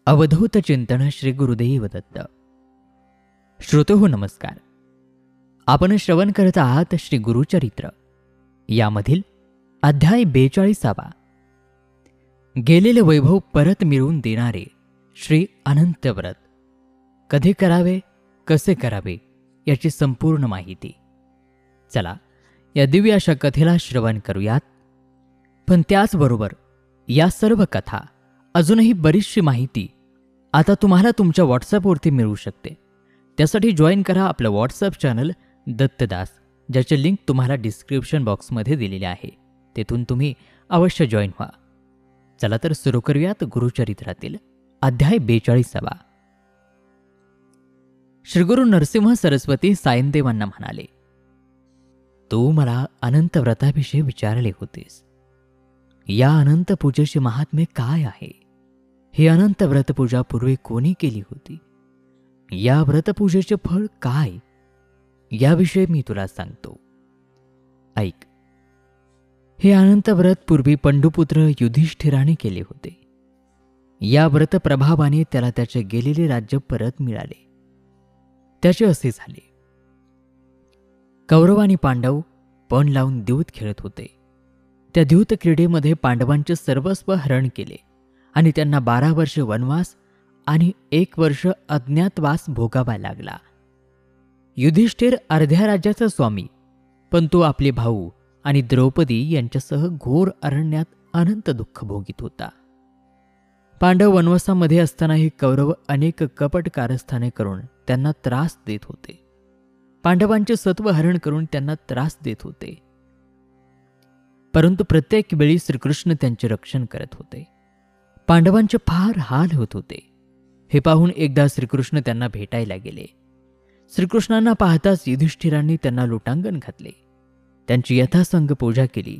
अवधूत चिंतन श्री गुरुदेव दत्त. श्रोतो नमस्कार. आपण श्रवण करत आहात श्री गुरुचरित्र यामधील अध्याय 42. गेलेले वैभव परत मिळवून देणारे श्री अनंत व्रत. कधी करावे, कसे करावे याची संपूर्ण माहिती. चला या दिव्य अशा कथेला श्रवण करूयात. पण त्याचबरोबर या सर्व कथा, अजूनही बरीचशी माहिती आता तुम्हाला तुमच्या व्हॉट्सॲपवरती मिळू शकते. त्यासाठी जॉईन करा आपलं व्हॉट्सॲप चॅनल दत्तदास, ज्याचे लिंक तुम्हाला डिस्क्रिप्शन बॉक्समध्ये दिलेले आहे. तेथून तुम्ही अवश्य जॉईन व्हा. चला तर सुरू करूयात गुरुचरित्रातील अध्याय 42. श्रीगुरु नरसिंह सरस्वती सायनदेवांना म्हणाले, तू मला अनंत व्रताविषयी विचारले होतेस. या अनंत पूजेचे महात्म्य काय आहे? ही अनंत व्रतपूजा पूर्वी कोणी केली होती? या व्रतपूजेचे फळ काय याविषयी मी तुला सांगतो, ऐक. हे अनंत व्रत पूर्वी पंडुपुत्र युधिष्ठिराने केले होते. या व्रत प्रभावाने त्याला त्याचे गेलेले राज्य परत मिळाले. त्याचे असे झाले. कौरव आणि पांडव पण लावून द्यूत खेळत होते. त्या द्यूत क्रीडेमध्ये पांडवांचे सर्वस्व हरण केले आणि त्यांना 12 वर्ष वनवास आणि 1 वर्ष अज्ञातवास भोगावा लागला. युधिष्ठिर अर्ध्या राज्याचा स्वामी, पण तो आपले भाऊ आणि द्रौपदी यांच्यासह घोर अरण्यात अनंत दुःख भोगीत होता. पांडव वनवासामध्ये असतानाही कौरव अनेक कपट कारस्थाने करून त्यांना त्रास देत होते. पांडवांचे सत्व हरण करून त्यांना त्रास देत होते. परंतु प्रत्येक वेळी श्रीकृष्ण त्यांचे रक्षण करत होते. पांडवांचे फार हाल होत होते. हे पाहून एकदा श्रीकृष्ण त्यांना भेटायला गेले. श्रीकृष्णांना पाहताच युधिष्ठिरांनी त्यांना लोटांगण घातले. त्यांची यथासंग पूजा केली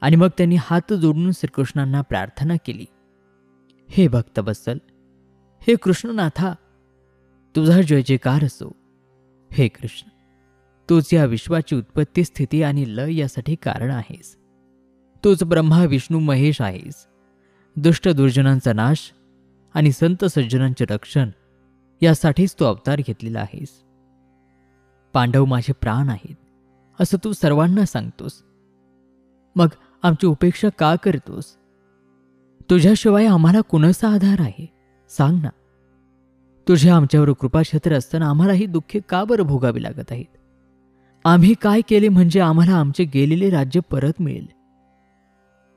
आणि मग त्यांनी हात जोडून श्रीकृष्णांना प्रार्थना केली, हे भक्तवत्सल, हे कृष्णनाथा, तुझा जय जयकार असो. हे कृष्ण, तूच या विश्वाची उत्पत्ती, स्थिती आणि लय यासाठी कारण आहेस. तूच ब्रह्मा विष्णू महेश आहेस. दुष्ट दुर्जनांचा नाश आणि संत सज्जनांचे रक्षण यासाठीच तू अवतार घेतलेला आहेस. पांडव माझे प्राण आहेत असं तू सर्वांना सांगतोस. मग आमची उपेक्षा का करतोस? तुझ्याशिवाय आम्हाला कुणाचा आधार आहे? सांग ना. तुझे आमच्यावर कृपाछत्र असताना आम्हाला ही दुःखे का बरं भोगावी लागत आहेत? आम्ही काय केले म्हणजे आम्हाला आमचे गेलेले राज्य परत मिळेल?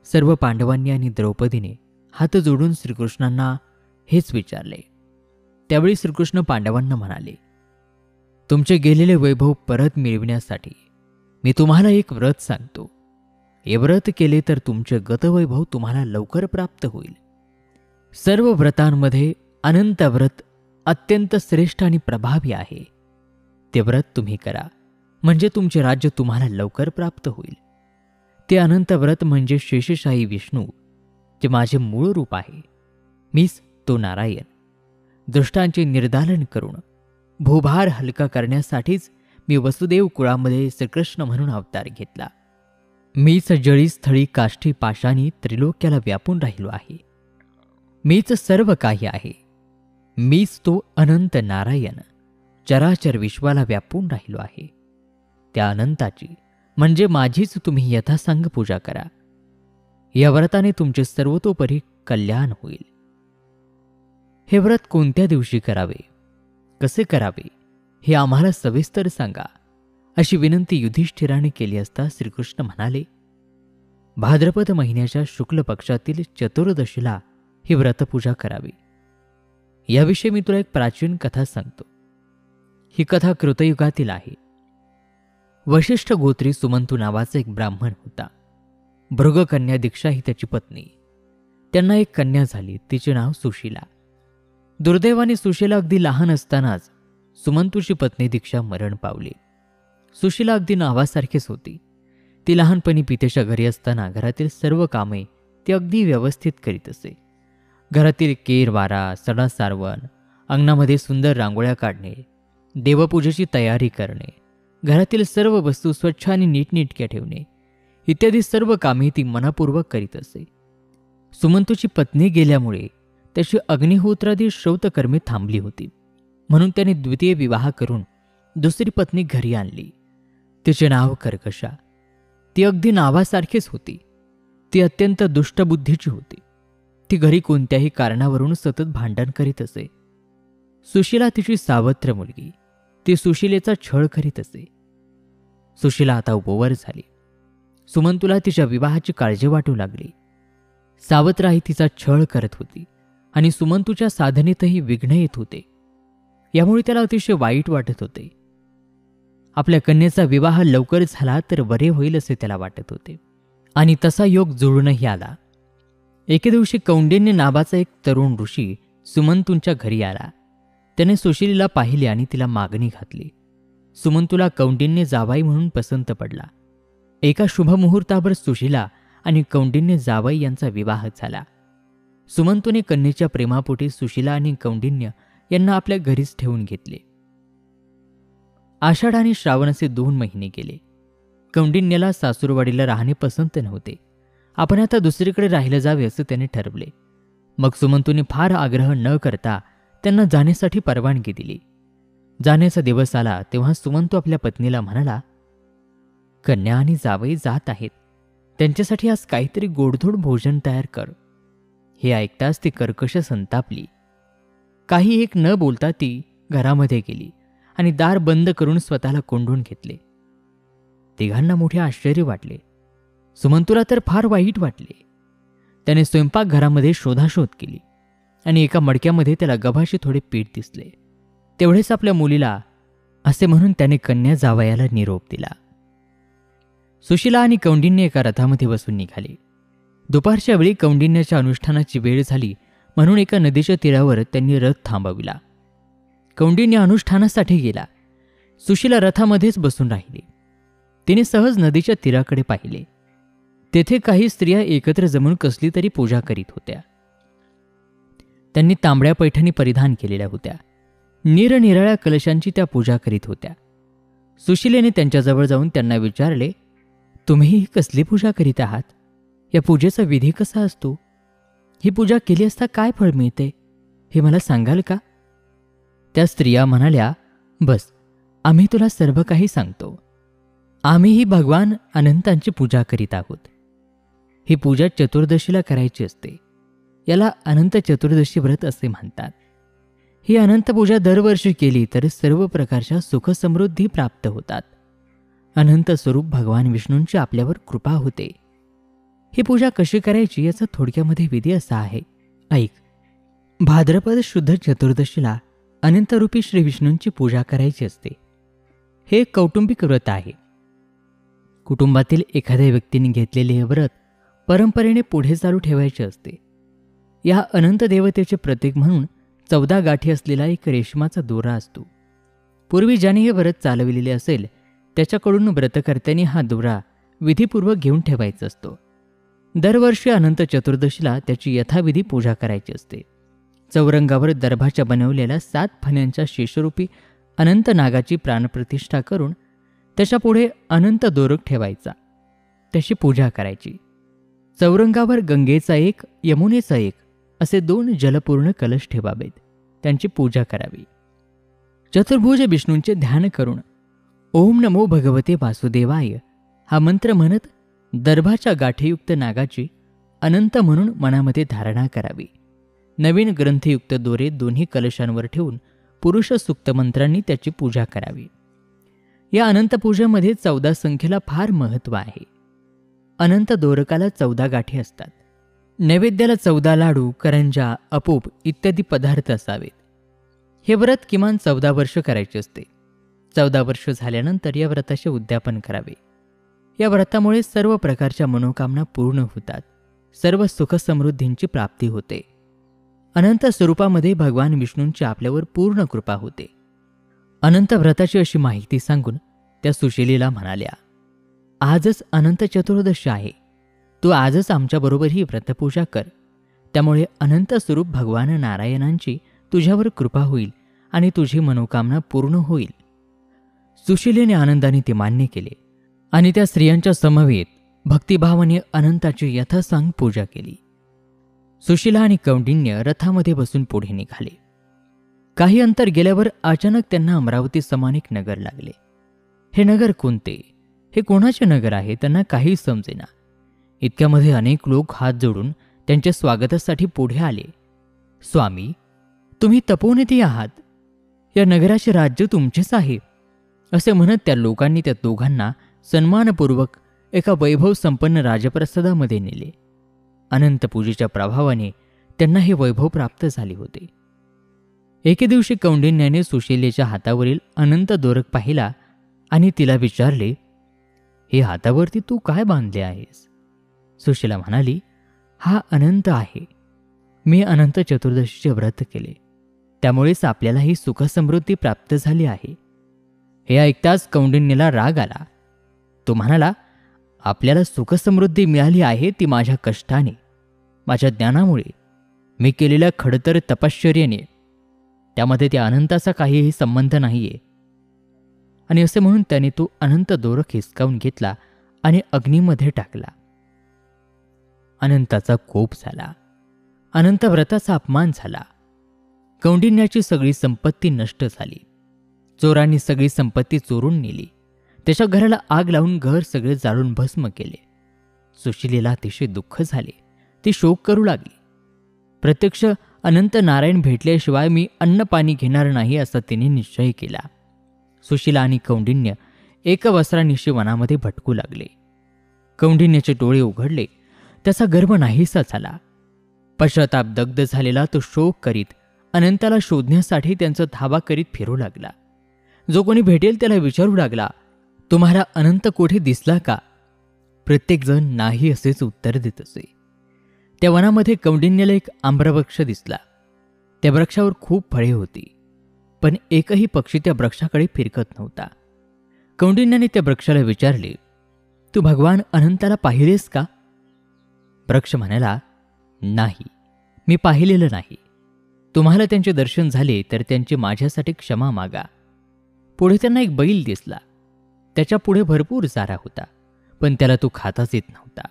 सर्व पांडवांनी आणि द्रौपदीने हात जोडून श्रीकृष्णांना हेच विचारले. त्यावेळी श्रीकृष्ण पांडवांना म्हणाले, तुमचे गेलेले वैभव परत मिळविण्यासाठी मी तुम्हाला एक व्रत सांगतो. हे व्रत केले तर तुमचे गतवैभव तुम्हाला लवकर प्राप्त होईल. सर्व व्रतांमध्ये अनंत व्रत अत्यंत श्रेष्ठ आणि प्रभावी आहे. ते व्रत तुम्ही करा म्हणजे तुमचे राज्य तुम्हाला लवकर प्राप्त होईल. ते अनंत व्रत म्हणजे शेषशाही विष्णू, जे माझे मूळ रूप आहे. मीच तो नारायण. दुष्टांचे निर्दालन करून भूभार हलका करण्यासाठीच मी वसुदेव कुळामध्ये श्रीकृष्ण म्हणून अवतार घेतला. मीच जळी स्थळी काष्ठी पाशानी त्रिलोक्याला व्यापून राहिलो आहे. मीच सर्व काही आहे. मीच तो अनंत नारायण चराचर विश्वाला व्यापून राहिलो आहे. त्या अनंताची म्हणजे माझीच तुम्ही यथासांग पूजा करा. या व्रताने तुमचे सर्वतोपरी कल्याण होईल. हे व्रत कोणत्या दिवशी करावे, कसे करावे हे आम्हाला सविस्तर सांगा, अशी विनंती युधिष्ठिराने केली असता श्रीकृष्ण म्हणाले, भाद्रपद महिन्याच्या शुक्ल पक्षातील चतुर्दशीला ही व्रतपूजा करावी. याविषयी मी तुला एक प्राचीन कथा सांगतो. ही कथा कृतयुगातील आहे. वशिष्ठ गोत्री सुमंतू नावाचा एक ब्राह्मण होता. भृगकन्या दीक्षा ही त्याची पत्नी. त्यांना एक कन्या झाली. तिचे नाव सुशीला. दुर्दैवाने सुशीला अगदी लहान असतानाच सुमंतूची पत्नी दीक्षा मरण पावली. सुशीला अगदी नावासारखीच होती. ती लहानपणी पितेच्या घरी असताना घरातील सर्व कामे ती अगदी व्यवस्थित करीत असे. घरातील केर वारा, सडा सारवण, अंगणामध्ये सुंदर रांगोळ्या काढणे, देवपूजेची तयारी करणे, घरातील सर्व वस्तू स्वच्छ आणि नीटनेटक्या ठेवणे इत्यादी सर्व कामे ती मनपूर्वक करीत असे. सुमंतूची पत्नी गेल्यामुळे त्याची अग्निहोत्रादी श्रौतकर्मे थांबली होती, म्हणून त्याने द्वितीय विवाह करून दुसरी पत्नी घरी आणली. तिचे नाव कर्कशा. ती अगदी नावासारखीच होती. ती अत्यंत दुष्टबुद्धीची होती. ती घरी कोणत्याही कारणावरून सतत भांडण करीत असे. सुशीला तिची सावत्र मुलगी. ती सुशीलेचा छळ करीत असे. सुशीला आता उपवर झाली. सुमंतूला तिच्या विवाहाची काळजी वाटू लागली. सावत्राही तिचा छळ करत होती आणि सुमंतूच्या साधनेतही विघ्न येत होते. यामुळे त्याला अतिशय वाईट वाटत होते. आपल्या कन्येचा विवाह लवकर झाला तर बरे होईल असे त्याला वाटत होते, आणि तसा योग जुळूनही आला. एके दिवशी कौंडिन्य नावाचा एक तरुण ऋषी सुमंतूंच्या घरी आला. त्याने सुशीलेला पाहिले आणि तिला मागणी घातली. सुमंतूला कौंडिन्य जावाई म्हणून पसंत पडला. एका शुभमुहूर्तावर सुशीला आणि कौंडिन्य जावई यांचा विवाह झाला. सुमंतूने कन्येच्या प्रेमापोटी सुशीला आणि कौंडिन्य यांना आपल्या घरीच ठेवून घेतले. आषाढ आणि श्रावण असे 2 महिने गेले. कौंडिन्याला सासूरवाडीला राहणे पसंत नव्हते. आपण आता दुसरीकडे राहिलं जावे असं त्याने ठरवले. मग सुमंतूने फार आग्रह न करता त्यांना जाण्यासाठी परवानगी दिली. जाण्याचा दिवस आला तेव्हा सुमंतू आपल्या पत्नीला म्हणाला, कन्या आणि जावई जात आहेत, त्यांच्यासाठी आज काहीतरी गोडधोड भोजन तयार कर. हे ऐकताच ती कर्कश संतापली. काही एक न बोलता ती घरामध्ये गेली आणि दार बंद करून स्वतःला कोंडून घेतले. तिघांना मोठे आश्चर्य वाटले. सुमंतूला तर फार वाईट वाटले. त्याने स्वयंपाकघरामध्ये शोधाशोध केली आणि एका मडक्यामध्ये त्याला गव्हाचे थोडे पीठ दिसले. तेवढेच आपल्या मुलीला असे म्हणून त्याने कन्या जावयाला निरोप दिला. सुशीला आणि कौंडिन्य एका रथामध्ये बसून निघाले. दुपारच्या वेळी कौंडिन्याच्या अनुष्ठानाची वेळ झाली म्हणून एका नदीच्या तीरावर त्यांनी रथ थांबविला. कौंडिन्य अनुष्ठानासाठी गेला. सुशीला रथामध्येच बसून राहिली. तिने सहज नदीच्या तीराकडे पाहिले. तेथे काही स्त्रिया एकत्र जमून कसली तरी पूजा करीत होत्या. त्यांनी तांबड्या पैठणी परिधान केलेल्या होत्या. निरनिराळ्या कलशांची त्या पूजा करीत होत्या. सुशीलेने त्यांच्याजवळ जाऊन त्यांना विचारले, तुम्ही ही कसली पूजा करीत आहात? या पूजेचा विधी कसा असतो? ही पूजा केली असता काय फळ मिळते हे मला सांगाल का? त्या स्त्रिया म्हणाल्या, बस, आम्ही तुला सर्व काही सांगतो. आम्हीही भगवान अनंतांची पूजा करीत आहोत. ही पूजा चतुर्दशीला करायची असते. याला अनंत चतुर्दशी व्रत असे म्हणतात. ही अनंत पूजा दरवर्षी केली तर सर्व प्रकारच्या सुखसमृद्धी प्राप्त होतात. अनंत स्वरूप भगवान विष्णूंची आपल्यावर कृपा होते. ही पूजा कशी करायची याचा थोडक्यामध्ये विधी असा आहे, ऐक. भाद्रपद शुद्ध चतुर्दशीला अनंतरूपी श्री विष्णूंची पूजा करायची असते. हे एक कौटुंबिक व्रत आहे. कुटुंबातील एखाद्या व्यक्तीने घेतलेले हे व्रत परंपरेने पुढे चालू ठेवायचे असते. या अनंत देवतेचे प्रतीक म्हणून 14 गाठी असलेला एक रेशमाचा दोरा असतो. पूर्वी ज्याने हे व्रत चालविलेले असेल त्याच्याकडून व्रतकर्त्यांनी हा दोरा विधीपूर्वक घेऊन ठेवायचा असतो. दरवर्षी अनंत चतुर्दशीला त्याची यथाविधी पूजा करायची असते. चौरंगावर दर्भाच्या बनवलेल्या 7 फण्यांच्या शेषरूपी अनंत नागाची प्राणप्रतिष्ठा करून त्याच्यापुढे अनंत दोरक ठेवायचा. त्याची पूजा करायची. चौरंगावर गंगेचा एक, यमुनेचा एक असे 2 जलपूर्ण कलश ठेवावेत. त्यांची पूजा करावी. चतुर्भुज विष्णूंचे ध्यान करून ओम नमो भगवते वासुदेवाय हा मंत्र म्हणत दर्भाच्या गाठीयुक्त नागाची अनंत म्हणून मनामध्ये धारणा करावी. नवीन ग्रंथयुक्त दोरे दोन्ही कलशांवर ठेवून पुरुष सूक्त मंत्रांनी त्याची पूजा करावी. या अनंत पूजेमध्ये 14 संख्येला फार महत्त्व आहे. अनंत दोरकाला 14 गाठी असतात. नैवेद्याला 14 लाडू, करंजा, अपूप इत्यादी पदार्थ असावेत. हे व्रत किमान 14 वर्ष करायचे असते. 14 वर्ष झाल्यानंतर या व्रताचे उद्यापन करावे. या व्रतामुळे सर्व प्रकारच्या मनोकामना पूर्ण होतात. सर्व सुखसमृद्धींची प्राप्ती होते. अनंत स्वरूपामध्ये भगवान विष्णूंची आपल्यावर पूर्ण कृपा होते. अनंत व्रताची अशी माहिती सांगून त्या सुशीलेला म्हणाल्या, आजच अनंत चतुर्दशी आहे. तू आजच आमच्याबरोबर ही व्रतपूजा कर. त्यामुळे अनंत स्वरूप भगवान नारायणांची तुझ्यावर कृपा होईल आणि तुझी मनोकामना पूर्ण होईल. सुशीलेने आनंदाने ते मान्य केले आणि त्या स्त्रियांच्या समवेत भक्तिभावाने अनंताची यथासांग पूजा केली. सुशीला आणि कौंडिन्य रथामध्ये बसून पुढे निघाले. काही अंतर गेल्यावर अचानक त्यांना अमरावती समान एक नगर लागले. हे नगर कोणते, हे कोणाचे नगर आहे त्यांना काही समजेना. इतक्यामध्ये अनेक लोक हात जोडून त्यांच्या स्वागतासाठी पुढे आले. स्वामी, तुम्ही तपोनिधी आहात, या नगराचे राज्य तुमचेच आहे, असे म्हणत त्या लोकांनी त्या दोघांना सन्मानपूर्वक एका वैभव संपन्न राजप्रसादामध्ये नेले. अनंत पूजेच्या प्रभावाने त्यांना हे वैभव प्राप्त झाले होते. एके दिवशी कौंडिन्याने सुशीलेच्या हातावरील अनंत दोरक पाहिला आणि तिला विचारले, हे हातावरती तू काय बांधले आहेस? सुशीला म्हणाली, हा अनंत आहे. मी अनंत चतुर्दशीचे व्रत केले, त्यामुळेच आपल्याला ही सुखसमृद्धी प्राप्त झाली आहे. हे ऐकताच कौंडिन्याला राग आला. तो म्हणाला, आपल्याला सुखसमृद्धी मिळाली आहे ती माझ्या कष्टाने, माझ्या ज्ञानामुळे, मी केलेल्या खडतर तपश्चर्येने. त्यामध्ये त्या अनंताचा काहीही संबंध नाहीये. आणि असे म्हणून त्याने तो अनंत दोरक हिसकावून घेतला आणि अग्नीमध्ये टाकला. अनंताचा कोप झाला. अनंत व्रताचा अपमान झाला. कौंडिन्याची सगळी संपत्ती नष्ट झाली. चोरांनी सगळी संपत्ती चोरून नेली. त्याच्या घराला आग लावून घर सगळे जाळून भस्म केले. सुशीलेला अतिशय दुःख झाले. ती शोक करू लागली. प्रत्यक्ष अनंत नारायण भेटल्याशिवाय मी अन्न पाणी घेणार नाही असा तिने निश्चय केला. सुशीला आणि कौंडिन्य एक वस्त्रानिशी वनामध्ये भटकू लागले. कौंडिन्याचे डोळे उघडले. त्याचा गर्भ नाहीसा झाला. पश्चाताप दग्ध झालेला तो शोक करीत अनंताला शोधण्यासाठी त्यांचा धावा करीत फिरू लागला. जो कोणी भेटेल त्याला विचारू लागला, तुम्हाला अनंत कोठे दिसला का? प्रत्येकजण नाही असेच उत्तर देत असे. त्या वनामध्ये कौंडिन्याला एक आम्रवृक्ष दिसला. त्या वृक्षावर खूप फळे होती, पण एकही पक्षी त्या वृक्षाकडे फिरकत नव्हता. कौंडिन्याने त्या वृक्षाला विचारले, तू भगवान अनंताला पाहिलेस का? वृक्ष म्हणाला, नाही, मी पाहिलेलं नाही. तुम्हाला त्यांचे दर्शन झाले तर त्यांची माझ्यासाठी क्षमा मागा. पुढे त्यांना एक बैल दिसला. त्याच्या पुढे भरपूर चारा होता, पण त्याला तो खाताच येत नव्हता.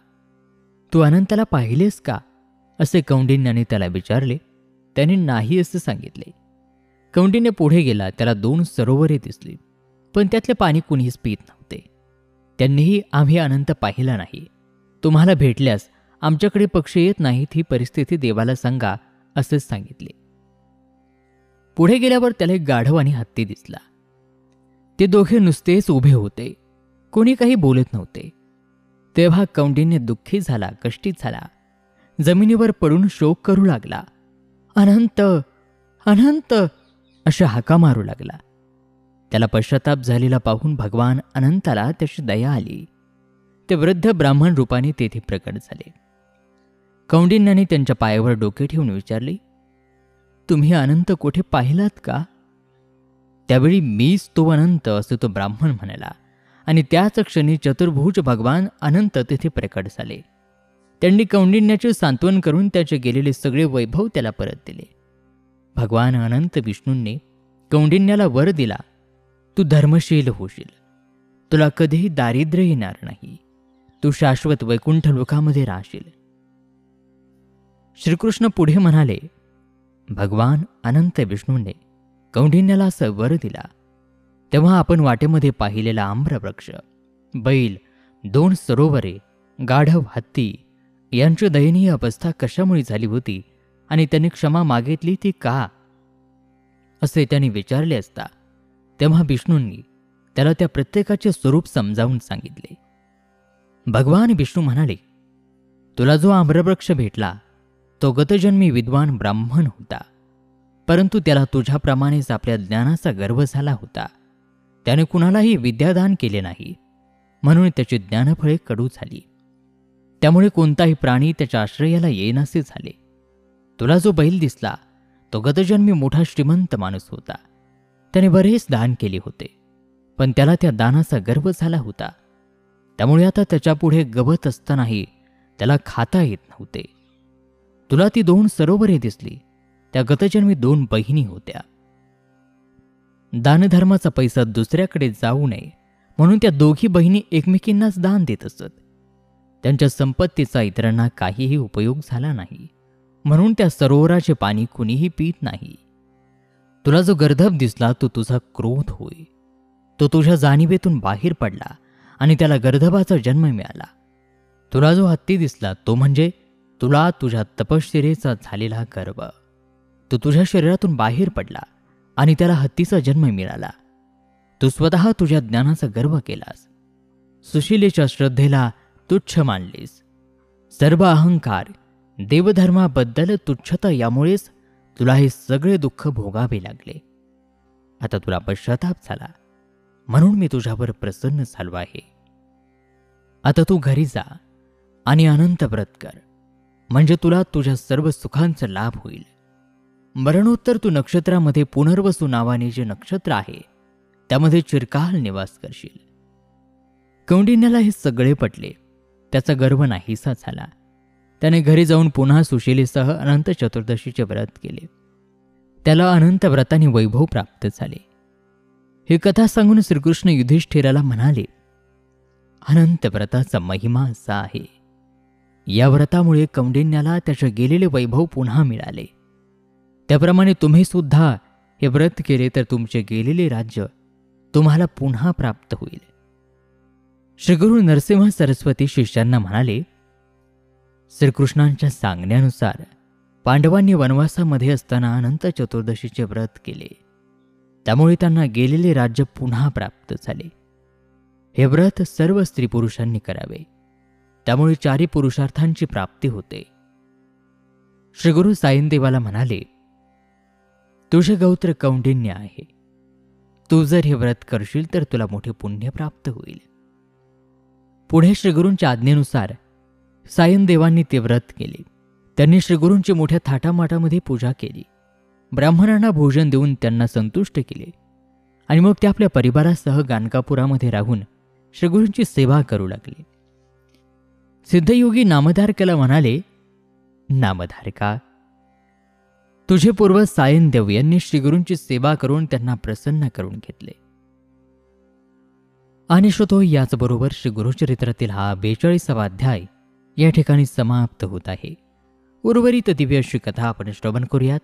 तू अनंताला पाहिलेस का, असे कौंडिन्याने त्याला विचारले. त्याने नाही असं सांगितले. कौंडिन्य पुढे गेला. त्याला 2 सरोवरे दिसली, पण त्यातले पाणी कुणीच पित नव्हते. त्यांनीही आम्ही अनंत पाहिला नाही. तुम्हाला भेटल्यास आमच्याकडे पक्षी येत नाहीत ही परिस्थिती देवाला सांगा, असेच सांगितले. पुढे गेल्यावर त्याला एक गाढव आणि हत्ती दिसला. ते दोघे नुसतेच उभे होते. कोणी काही बोलत नव्हते. तेव्हा कौंडिन्य दुःखी झाला, कष्टीत झाला. जमिनीवर पडून शोक करू लागला. अनंत, अनंत अशा हाका मारू लागला. त्याला पश्चाताप झालेला पाहून भगवान अनंताला त्याची दया आली. ते वृद्ध ब्राह्मण रूपाने तेथे प्रकट झाले. कौंडिन्याने त्यांच्या पायावर डोके ठेवून विचारले, तुम्ही अनंत कोठे पाहिलात का? त्यावेळी मीच तो अनंत, असे तो ब्राह्मण म्हणाला. आणि त्याच क्षणी चतुर्भुज भगवान अनंत तेथे प्रकट झाले. त्यांनी कौंडिन्याचे सांत्वन करून त्याचे गेलेले सगळे वैभव त्याला परत दिले. भगवान अनंत विष्णूंनी कौंडिन्याला वर दिला, तू धर्मशील होशील, तुला कधीही दारिद्र्य येणार नाही, तू शाश्वत वैकुंठ लोकामध्ये राहशील. श्रीकृष्ण पुढे म्हणाले, भगवान अनंत विष्णूने कौंडिन्याला असं वर दिला तेव्हा आपण वाटेमध्ये पाहिलेला आम्रवृक्ष, बैल, 2 सरोवरे, गाढव हत्ती यांची दयनीय अवस्था कशामुळे झाली होती आणि त्यांनी क्षमा मागितली ती का, असे त्यांनी विचारले असता तेव्हा विष्णूंनी त्याला त्या प्रत्येकाचे स्वरूप समजावून सांगितले. भगवान विष्णू म्हणाले, तुला जो आम्रवृक्ष भेटला तो गतजन्मी विद्वान ब्राह्मण होता, परंतु त्याला तुझ्याप्रमाणेच आपल्या ज्ञानाचा गर्व झाला होता. त्याने कुणालाही विद्यादान केले नाही, म्हणून त्याची ज्ञानफळे कडू झाली. त्यामुळे कोणताही प्राणी त्याच्या आश्रयाला येईनासे झाले. तुला जो बैल दिसला तो गतजन्मी मोठा श्रीमंत माणूस होता. त्याने बरेच दान केले होते, पण त्याला त्या दानाचा गर्व झाला होता. त्यामुळे आता त्याच्यापुढे गवत असतानाही त्याला खाता येत नव्हते. तुला ती 2 सरोवरे दिसली, त्या गतजन्मी 2 बहिणी होत्या. दानधर्माचा पैसा दुसऱ्याकडे जाऊ नये म्हणून त्या दोघी बहिणी एकमेकींनाच दान देत असत. त्यांच्या संपत्तीचा इतरांना काहीही उपयोग झाला नाही. म्हणून त्या सरोवराचे पाणी कुणीही पित नाही. तुला जो गर्दभ दिसला तो तुझा क्रोध होय. तो तुझ्या जाणीवेतून बाहेर पडला आणि त्याला गर्दभाचा जन्म मिळाला. तुला जो हत्ती दिसला तो म्हणजे तुला तुझ्या तपश्चर्येचा झालेला गर्व. तो तुझ्या शरीरातून बाहेर पडला आणि त्याला हत्तीचा जन्म मिळाला. तू स्वतः तुझ्या ज्ञानाचा गर्व केलास. सुशीलेच्या श्रद्धेला तुच्छ मानलीस. सर्व अहंकार, देवधर्माबद्दल तुच्छता यामुळेच तुला हे सगळे दुःख भोगावे लागले. आता तुला पश्चाताप झाला म्हणून मी तुझ्यावर प्रसन्न झालो आहे. आता तू घरी जा आणि अनंत व्रत कर, म्हणजे तुला तुझ्या सर्व सुखांचा लाभ होईल. मरणोत्तर तू नक्षत्रामध्ये पुनर्वसू नावाने जे नक्षत्र आहे त्यामध्ये चिरकाल निवास करशील. कौंडिन्याला हे सगळे पटले. त्याचा गर्व नाहीसा झाला. त्याने घरी जाऊन पुन्हा सुशीलेसह अनंत चतुर्दशीचे व्रत केले. त्याला अनंत व्रताने वैभव प्राप्त झाले. ही कथा सांगून श्रीकृष्ण युधिष्ठिराला म्हणाले, अनंत व्रताचा महिमा असा आहे. या व्रतामुळे कौंडिन्याला त्याचे गेलेले वैभव पुन्हा मिळाले. त्याप्रमाणे तुम्ही सुद्धा हे व्रत केले तर तुमचे गेलेले राज्य तुम्हाला पुन्हा प्राप्त होईल. श्रीगुरु नरसिंह सरस्वती शिष्यांना म्हणाले, श्रीकृष्णांच्या सांगण्यानुसार पांडवांनी वनवासामध्ये असताना अनंत चतुर्दशीचे व्रत केले. त्यामुळे त्यांना गेलेले राज्य पुन्हा प्राप्त झाले. हे व्रत सर्व स्त्री पुरुषांनी करावे. त्यामुळे चारी पुरुषार्थांची प्राप्ती होते. श्रीगुरु साईनदेवाला म्हणाले, तुझे गौत्र कौंडिन्य आहे. तू जर हे व्रत करशील तर तुला मोठे पुण्य प्राप्त होईल. पुढे श्रीगुरूंच्या आज्ञेनुसार सायनदेवांनी ते व्रत केले. त्यांनी श्रीगुरूंची मोठ्या थाटामाटामध्ये पूजा केली. ब्राह्मणांना भोजन देऊन त्यांना संतुष्ट केले आणि मग ते आपल्या परिवारासह गाणगापुरामध्ये राहून श्रीगुरूंची सेवा करू लागले. सिद्धयोगी नामधारकाला म्हणाले, नामधारका, तुझे पूर्वज सायनदेव यांनी श्रीगुरूंची सेवा करून त्यांना प्रसन्न करून घेतले. आणि श्रोतो, याचबरोबर श्रीगुरुचरित्रातील हा 42वा अध्याय या ठिकाणी समाप्त होत आहे. उर्वरित दिव्य अशी कथा आपण श्रवण करूयात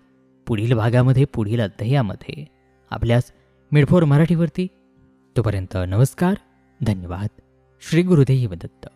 पुढील भागामध्ये, पुढील अध्यायामध्ये आपल्यास मिडफोर मराठीवरती. तोपर्यंत नमस्कार, धन्यवाद. श्री गुरुदेव दत्त.